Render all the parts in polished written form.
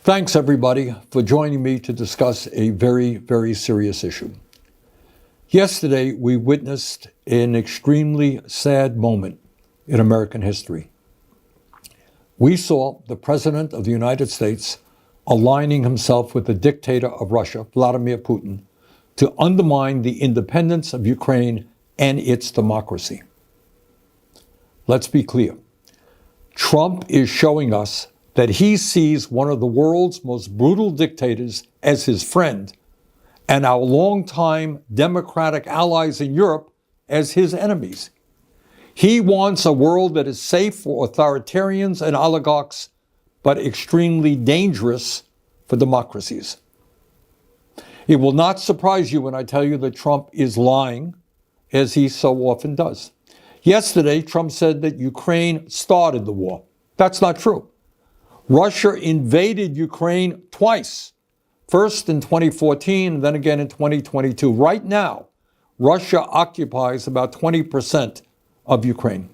Thanks, everybody, for joining me to discuss a very, very serious issue. Yesterday, we witnessed an extremely sad moment in American history. We saw the President of the United States aligning himself with the dictator of Russia, Vladimir Putin, to undermine the independence of Ukraine and its democracy. Let's be clear. Trump is showing us that he sees one of the world's most brutal dictators as his friend and our longtime democratic allies in Europe as his enemies. He wants a world that is safe for authoritarians and oligarchs, but extremely dangerous for democracies. It will not surprise you when I tell you that Trump is lying, as he so often does. Yesterday, Trump said that Ukraine started the war. That's not true. Russia invaded Ukraine twice, first in 2014 and then again in 2022. Right now, Russia occupies about 20% of Ukraine.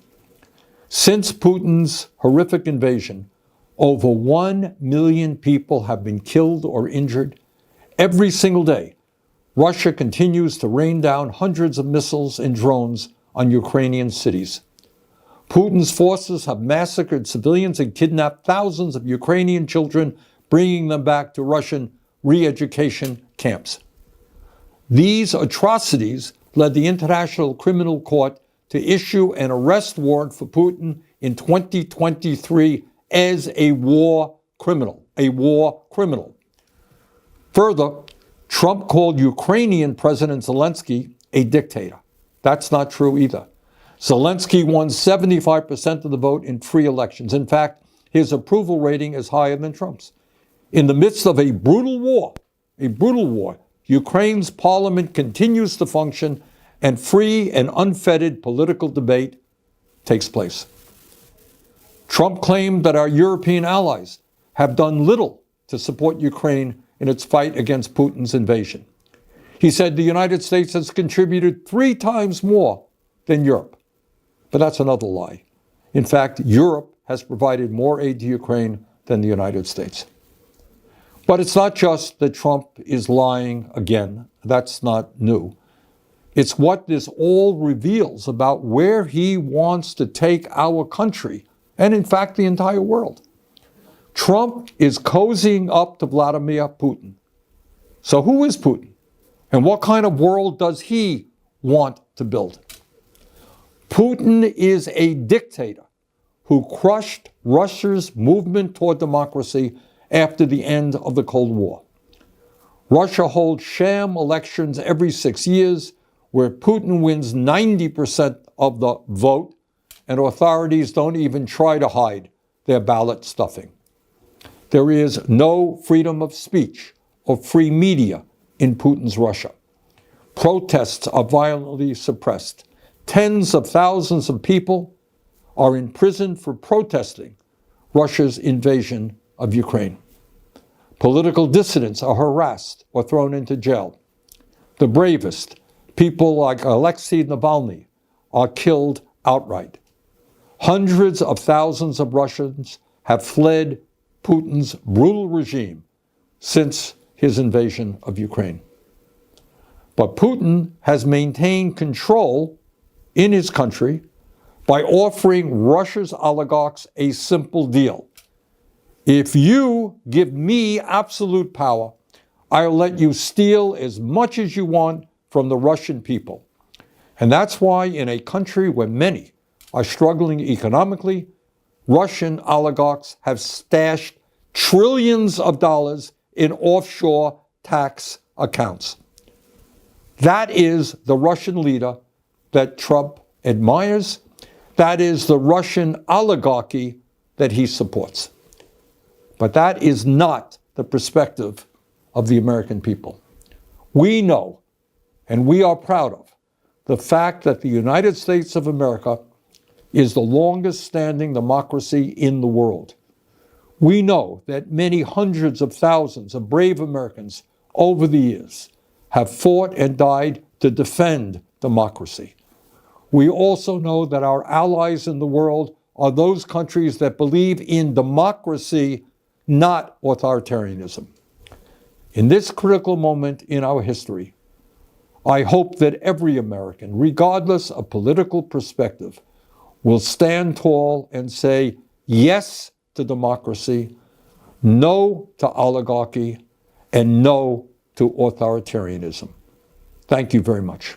Since Putin's horrific invasion, over 1 million people have been killed or injured. Every single day, Russia continues to rain down hundreds of missiles and drones on Ukrainian cities. Putin's forces have massacred civilians and kidnapped thousands of Ukrainian children, bringing them back to Russian re-education camps. These atrocities led the International Criminal Court to issue an arrest warrant for Putin in 2023 as a war criminal. Further, Trump called Ukrainian President Zelensky a dictator. That's not true either. Zelensky won 75% of the vote in free elections. In fact, his approval rating is higher than Trump's. In the midst of a brutal war, Ukraine's parliament continues to function and free and unfettered political debate takes place. Trump claimed that our European allies have done little to support Ukraine in its fight against Putin's invasion. He said the United States has contributed 3 times more than Europe. But that's another lie. In fact, Europe has provided more aid to Ukraine than the United States. But it's not just that Trump is lying again. That's not new. It's what this all reveals about where he wants to take our country, and in fact, the entire world. Trump is cozying up to Vladimir Putin. So who is Putin? And what kind of world does he want to build? Putin is a dictator who crushed Russia's movement toward democracy after the end of the Cold War. Russia holds sham elections every 6 years where Putin wins 90% of the vote and authorities don't even try to hide their ballot stuffing. There is no freedom of speech or free media in Putin's Russia. Protests are violently suppressed. Tens of thousands of people are in prison for protesting Russia's invasion of Ukraine. Political dissidents are harassed or thrown into jail. The bravest, people like Alexei Navalny, are killed outright. Hundreds of thousands of Russians have fled Putin's brutal regime since his invasion of Ukraine. But Putin has maintained control in his country by offering Russia's oligarchs a simple deal. If you give me absolute power, I'll let you steal as much as you want from the Russian people. And that's why in a country where many are struggling economically, Russian oligarchs have stashed trillions of dollars in offshore tax accounts. That is the Russian leader that Trump admires. That is the Russian oligarchy that he supports. But that is not the perspective of the American people. We know, and we are proud of, the fact that the United States of America is the longest standing democracy in the world. We know that many hundreds of thousands of brave Americans over the years have fought and died to defend democracy. We also know that our allies in the world are those countries that believe in democracy not authoritarianism. In this critical moment in our history, I hope that every American, regardless of political perspective, will stand tall and say yes to democracy, no to oligarchy, and no to authoritarianism. Thank you very much.